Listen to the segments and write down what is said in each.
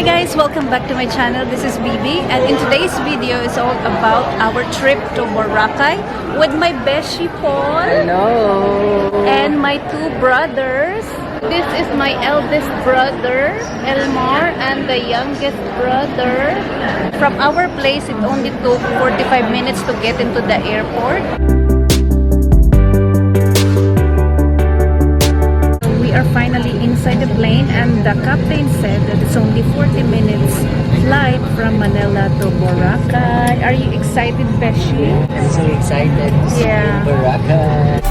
Hi guys, welcome back to my channel. This is Bibi, and in today's video is all about our trip to Boracay with my beshi Paul. Hello. And my two brothers. This is my eldest brother, Elmar, and the youngest brother. From our place, it only took 45 minutes to get into the airport. We are finally inside the plane, and the captain said that it's only 40 minutes flight from Manila to Boracay. Are you excited, Beshi? I'm so excited to see Boracay.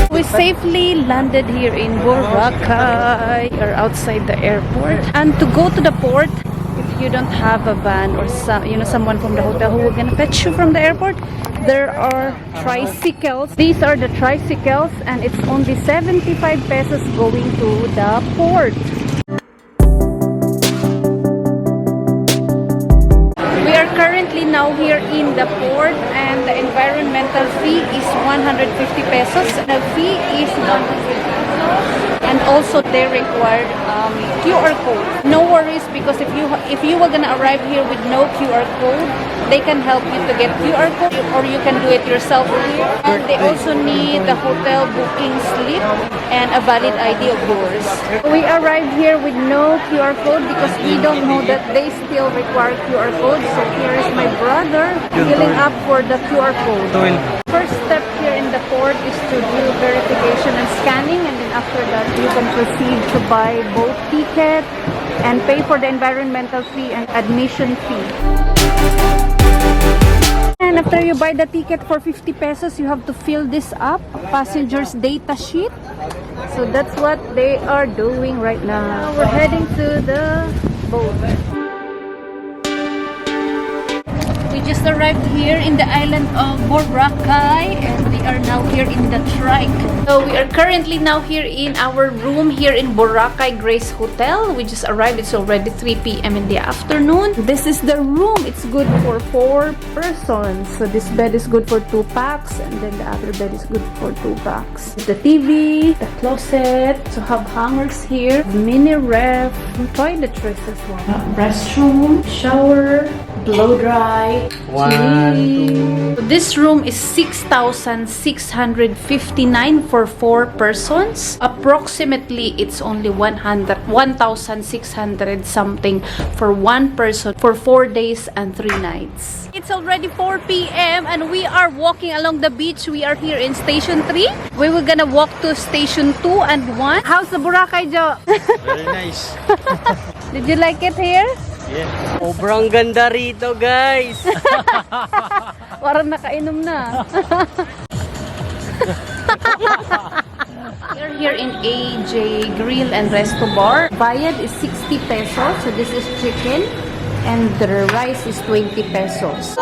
We safely landed here in Boracay, or outside the airport. And to go to the port, if you don't have a van or someone from the hotel who will gonna fetch you from the airport, there are tricycles. These are the tricycles, and it's only 75 pesos going to the port. We are currently now here in the port, and the environmental fee is 150 pesos. The fee is 150 pesos. And also they required QR code. No worries, because if you were gonna arrive here with no QR code, they can help you to get QR code, or you can do it yourself here. And they also need the hotel booking slip and a valid ID of yours. We arrived here with no QR code because we don't know that they still require QR code. So here is my brother filling up for the QR code. First step here in the port is to do verification and scanning, and then after that you can proceed to buy both ticket and pay for the environmental fee and admission fee. And after you buy the ticket for 50 pesos, you have to fill this up, passenger's data sheet. So that's what they are doing right now. We're heading to the boat. We just arrived here in the island of Boracay, and we are now here in the trike. So we are currently now here in our room here in Boracay Grace Hotel. We just arrived. It's already 3 p.m. in the afternoon. This is the room. It's good for 4 persons. So this bed is good for 2 packs, and then the other bed is good for 2 packs. The TV, the closet, so have hangers here, mini ref, toiletries as well, restroom, shower, blow dry. This room is 6,659 for 4 persons. Approximately, it's only 1,600 something for 1 person for 4 days and 3 nights. It's already 4 p.m. and we are walking along the beach. We are here in Station 3. We were gonna walk to Station 2 and 1. How's the Boracay, Jo? Very nice. Did you like it here? Yeah. Sobrang ganda rito, guys. Parang nakainom na. We're here in AJ Grill and Resto Bar. Bayad is 60 pesos. So this is chicken. And the rice is 20 pesos.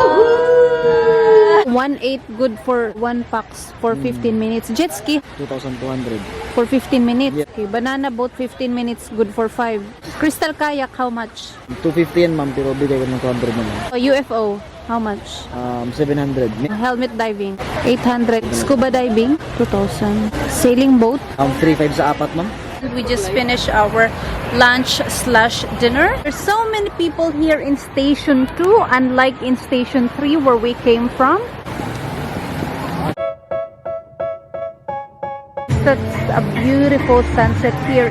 1.8 good for 1 packs for 15 minutes. Jet ski 2,200 for 15 minutes. Yeah. Okay, banana boat 15 minutes good for 5. Crystal kayak how much? 250 yan, ma'am, pero bigay ko ng 200 naman. UFO how much? 700. Helmet diving 800. Scuba diving 2,000. Sailing boat 3,500 sa apat, ma'am. We just finished our lunch/dinner. There's so many people here in Station 2, unlike in Station 3 where we came from. That's a beautiful sunset here.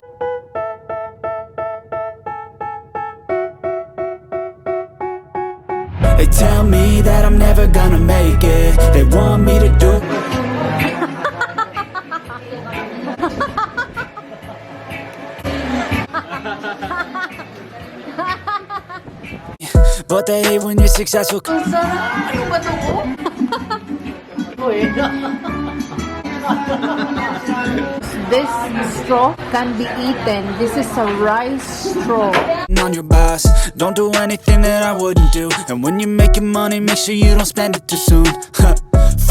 They tell me that I'm never gonna make it. They want me to do but they hate when you're successful. Ano ba ito? This straw can be eaten. This is a rice straw. On your boss, don't do anything that I wouldn't do. And when you're making money, make sure you don't spend it too soon.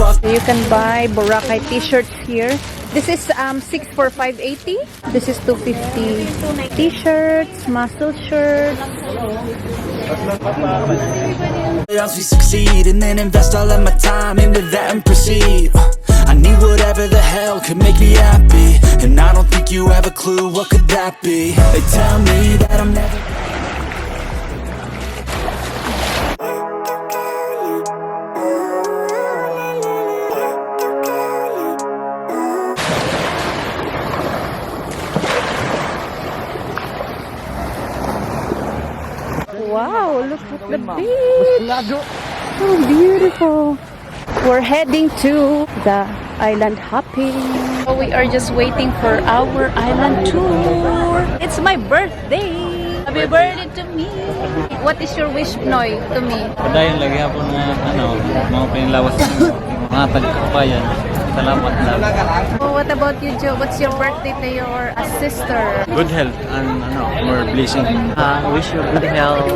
Fuck. You can buy Boracay t-shirts here. This is 6 for 580. This is 250. T-shirts, muscle shirts. Else we succeed and then invest all of my time into that and proceed. I need whatever the hell could make me happy, and I don't think you have a clue, what could that be? They tell me that I'm never. Wow, look at the beach. So beautiful. We're heading to the island hopping. So we are just waiting for our island tour. It's my birthday. Happy birthday to me. What is your wish, Noy, to me? Dahil lagi hapon na mga pinilawas ng mga tagkabayan. Salamat na. Oh, what about you, Joe? What's your birthday to your sister? Good health and more blessing. Wish you good health.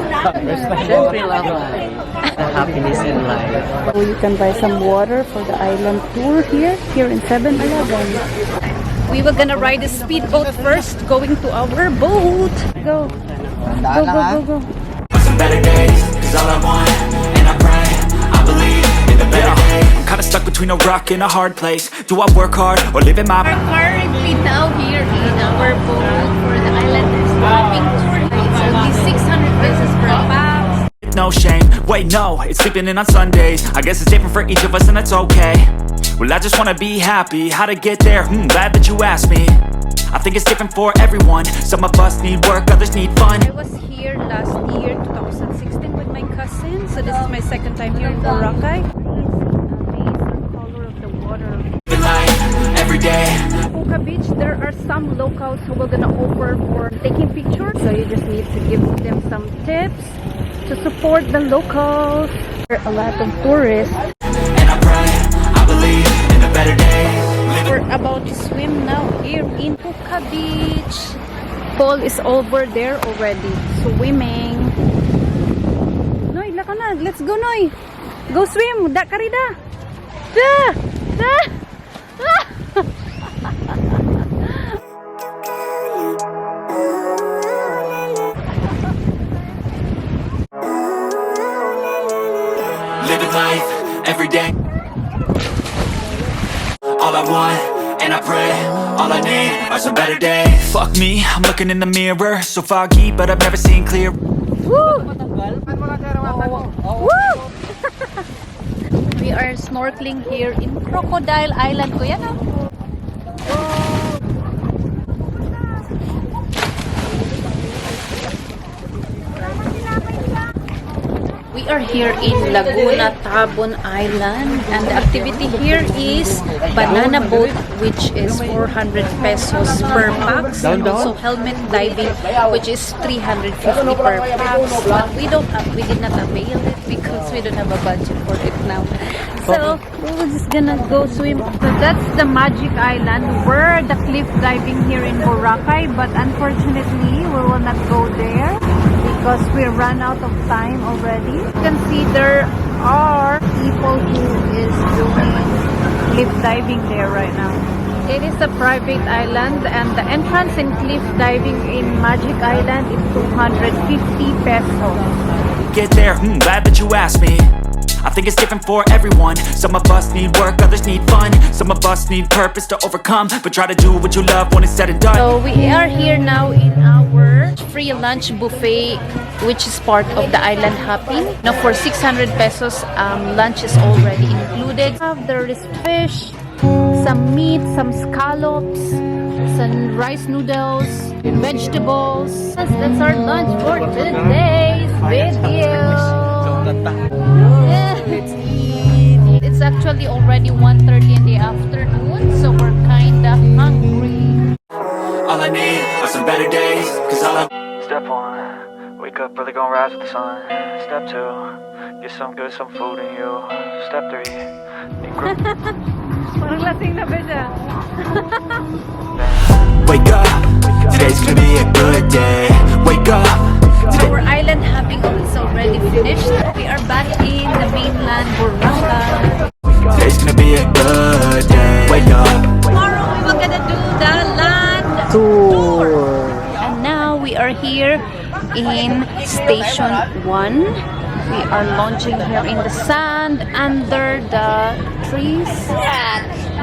Siyempre, love life. And happiness in life. So you can buy some water for the island tour here in 7-Eleven. We were gonna ride a speedboat first, going to our boat. Go. Go, go, go, go. Some better days, cause all I want, and I pray, I believe in the better days. I'm kinda stuck between a rock and a hard place. Do I work hard or live in my... We're currently now here in our boat for the island hopping tour. It's only 600 pesos per pax. No shame, wait no, it's sleeping in on Sundays. I guess it's different for each of us and that's okay. Well, I just wanna be happy, how to get there, glad that you asked me. I think it's different for everyone, some of us need work, others need fun. I was here last year, 2016, with my cousin, so this is my second time here in Boracay. Amazing color of the water. Living life, every day. Puka Beach, there are some locals who will gonna offer for taking pictures, so you just need to give them some tips to support the locals. There are a lot of tourists. And I pray, I believe in a better day. We're about to swim now here in Puka Beach. Paul is over there already, swimming. Noy, laka na. Let's go, Noy. Go swim. Da karida. Da! Da! Living life, every day. All I want, and I pray, all I need are some better days. Fuck me, I'm looking in the mirror, so foggy, but I've never seen clear. Woo! Woo! We are snorkeling here in Crocodile Island. Kuya na. We are here in Laguna Tabon Island, and the activity here is banana boat, which is 400 pesos per pax, and also helmet diving, which is 350 per pax. But we did not avail it because we don't have a budget for it now. So we were just gonna go swim. So that's the Magic Island. We're the cliff diving here in Boracay, but unfortunately we will not go there because we ran out of time already. You can see there are people who is doing cliff diving there right now. It is a private island, and the entrance in cliff diving in Magic Island is 250 pesos. Get there, glad that you asked me. I think it's different for everyone. Some of us need work, others need fun. Some of us need purpose to overcome, but try to do what you love when it's said and done. So we are here now in our free lunch buffet, which is part of the island hopping. Now for 600 pesos, lunch is already included. There is fish, some meat, some scallops, some rice noodles, vegetables. That's our lunch for today's video. Let's eat. It's actually already 1:30 in the afternoon, so we're kinda hungry. All I need are some better days, cause all I... Step 1, wake up early, gonna rise with the sun. Step 2, get some food in you. Step 3, Parang lasing na ba siya? Wake up, today's gonna be a good day. Wake up. Our island hopping is already finished. We are back in the mainland Boracay. Today's gonna be a good day. Wake up. Tomorrow we were gonna do the land tour. And now we are here in Station 1. We are launching here in the sand under the trees.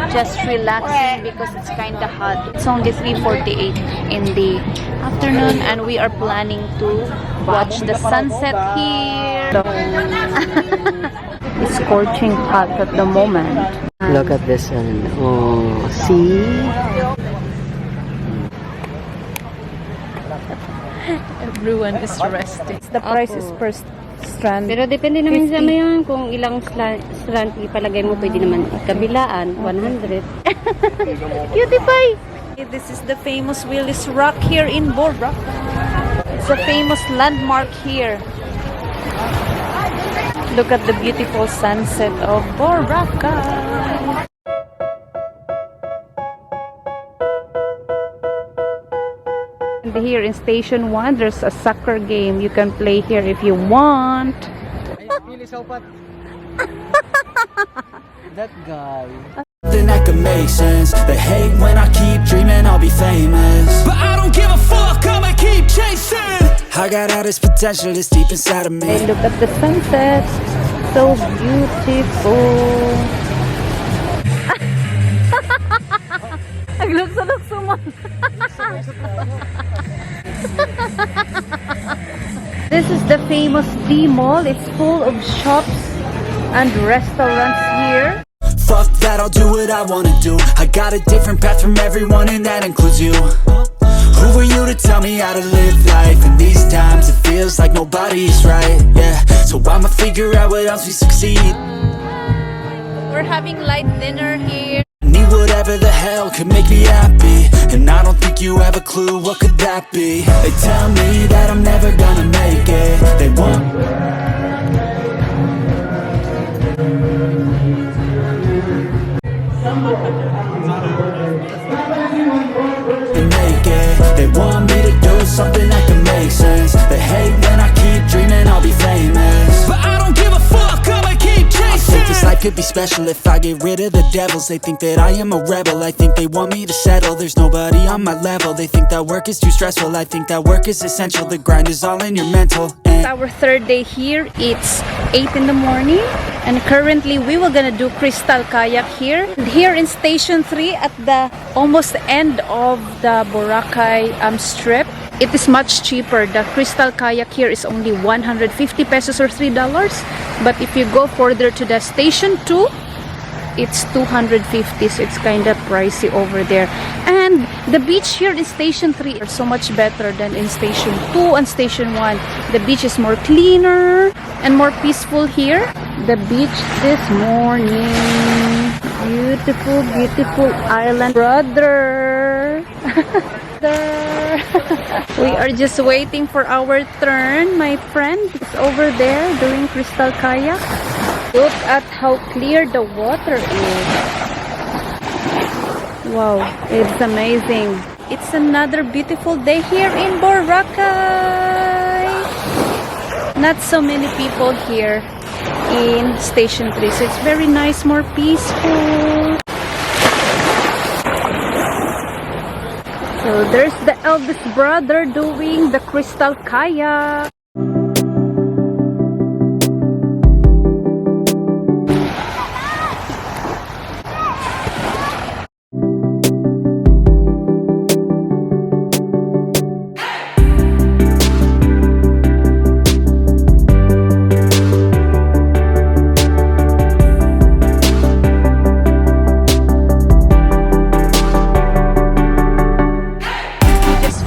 just relaxing because it's kind of hot. It's only 3:48 in the afternoon and we are planning to watch the sunset here. It's scorching hot at the moment. Look at this one. Oh, see? Everyone is resting. The price is per strand. Pero depende naman sa mayan kung ilang strand ipalagay mo, pwede naman kabilaan 100. Cutie pie! This is the famous Willis Rock here in Boracay. It's a famous landmark here. Look at the beautiful sunset of Boracay. And here in Station 1, there's a soccer game. You can play here if you want. That guy. Nothing that could make sense. They hate when I keep dreaming I'll be famous, but I don't give a fuck, I'ma keep chasing. I got all this potential that's deep inside of me. Hey, look at the sunset. So beautiful. Naglukso-lukso mo. This is the famous D Mall. It's full of shops and restaurants here. Fuck that, I'll do what I wanna do. I got a different path from everyone and that includes you. Who are you to tell me how to live life? In these times it feels like nobody's right, yeah. So I'ma figure out what else we succeed. We're having light dinner here. Need whatever the hell could make me happy, and I don't think you have a clue what could that be. They tell me that I'm never gonna make it. They want to make it. They want me to do something that can make sense. They hate when I keep dreaming I'll be famous, but I don't give a fuck, I'ma keep chasing. I think this life could be special if I get rid of the devils. They think that I am a rebel, I think they want me to settle. There's nobody on my level. They think that work is too stressful, I think that work is essential. The grind is all in your mental. It's our third day here. It's 8 in the morning and currently we were gonna do crystal kayak here. Here in Station 3 at the almost end of the Boracay strip. It is much cheaper. The crystal kayak here is only 150 pesos or $3. But if you go further to the Station 2, it's 250, so it's kind of pricey over there. And the beach here in Station 3 are so much better than in Station 2 and Station 1. The beach is more cleaner and more peaceful here. The beach this morning. Beautiful, beautiful island. Brother. We are just waiting for our turn. My friend is over there doing crystal kayak. Look at how clear the water is. Wow, it's amazing. It's another beautiful day here in Boracay. Not so many people here in Station 3, so it's very nice, more peaceful. So there's the eldest brother doing the crystal kayak.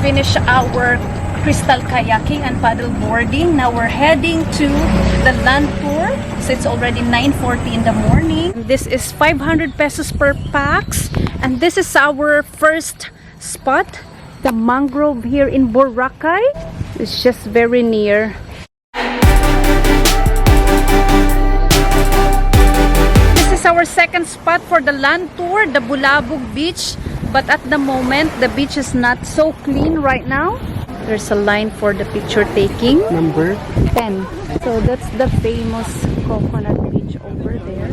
Finish our crystal kayaking and paddle boarding. Now we're heading to the land tour. So it's already 9:40 in the morning. This is 500 pesos per pax. And this is our first spot, the mangrove here in Boracay. It's just very near. This is our second spot for the land tour, the Bulabog Beach. But at the moment, the beach is not so clean right now. There's a line for the picture taking. Number 10. So that's the famous coconut beach over there.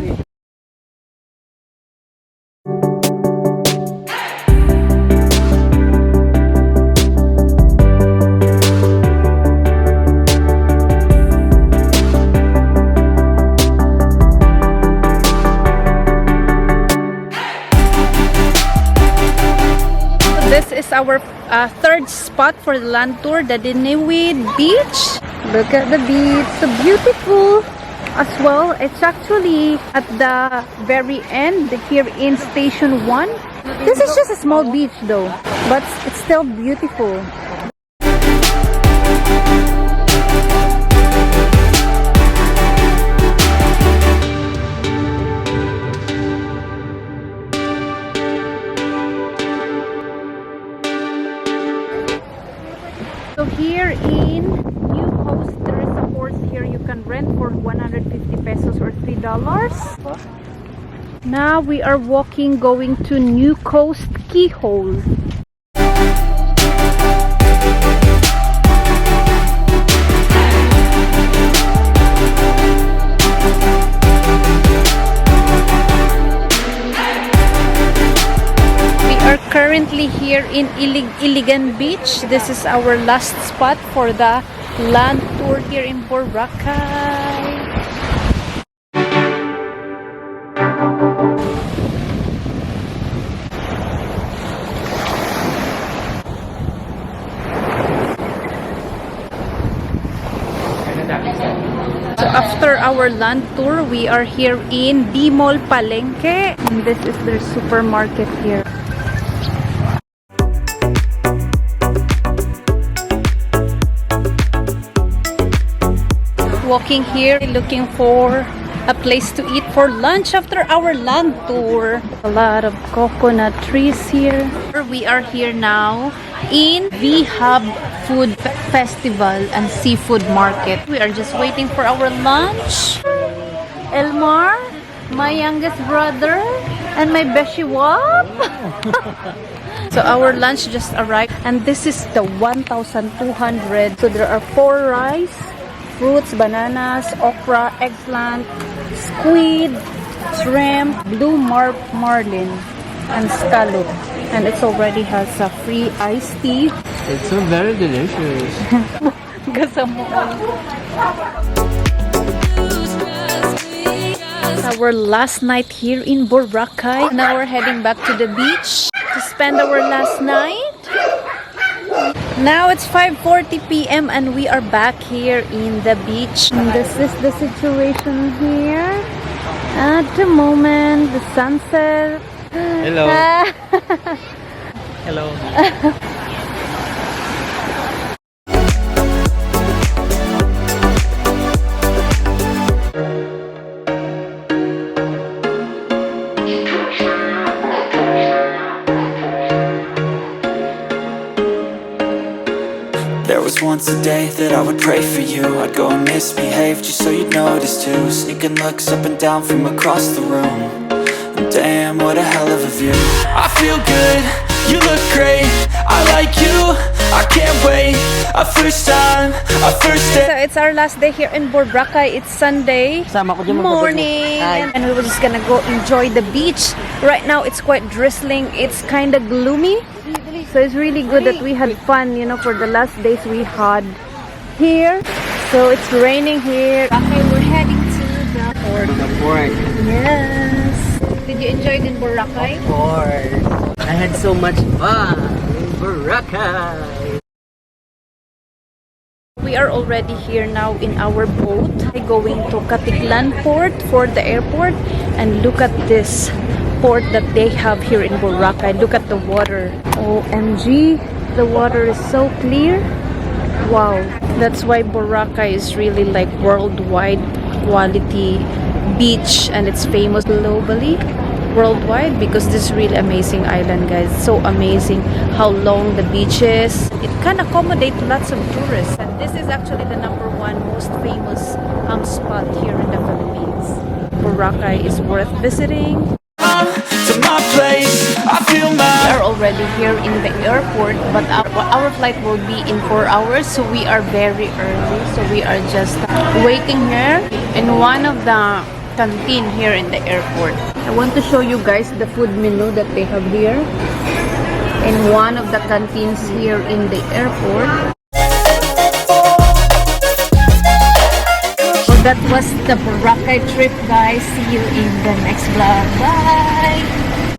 our third spot for the land tour, the Diniwid Beach. Look at the beach, so beautiful as well. It's actually at the very end here in Station 1. This is just a small beach though, but it's still beautiful. So here in New Coast, there is a horse here you can rent for 150 pesos or $3. Now we are walking going to New Coast Keyhole. Currently here in Iligan Beach. This is our last spot for the land tour here in Boracay. So after our land tour, we are here in D-Mall Palenque. And this is their supermarket here. Walking here, looking for a place to eat for lunch after our land tour. A lot of coconut trees here. We are here now in the Hub Food Festival and Seafood Market. We are just waiting for our lunch. Elmar, my youngest brother, and my Beshi Wap. So our lunch just arrived, and this is the 1,200. So there are 4 rice, fruits, bananas, okra, eggplant, squid, shrimp, blue marlin, and scallop. And it already has a free iced tea. It's so very delicious. Our last night here in Boracay. Now we're heading back to the beach to spend our last night. Now it's 5:40 p.m. and we are back here in the beach. And this is the situation here. At the moment, the sunset. Hello. Hello. There was once a day that I would pray for you. I'd go and misbehave just so you'd notice too. Sneaking looks up and down from across the room. And damn, what a hell of a view. I feel good, you look great, I like you, I can't wait. A first time, a first day. So it's our last day here in Boracay. It's Sunday morning, and we were just gonna go enjoy the beach. Right now it's quite drizzling, it's kind of gloomy. So it's really good that we had fun, you know, for the last days we had here. So it's raining here. Okay, we're heading to the port. The port. Yes. Did you enjoy it in Boracay? Of course. I had so much fun in Boracay. We are already here now in our boat, going to Katiklan Port for the airport. And look at this port that they have here in Boracay. Look at the water. OMG, the water is so clear. Wow, that's why Boracay is really like worldwide quality beach, and it's famous globally, worldwide, because this is really amazing island, guys. So amazing how long the beach is. It can accommodate lots of tourists, and this is actually the #1 most famous spot here in the Philippines. Boracay is worth visiting. To my place, I feel We are already here in the airport, but our flight will be in 4 hours, so we are very early. So we are just waiting here in one of the canteen here in the airport. I want to show you guys the food menu that they have here in one of the canteens here in the airport. So that was the Boracay trip, guys. See you in the next vlog. Bye!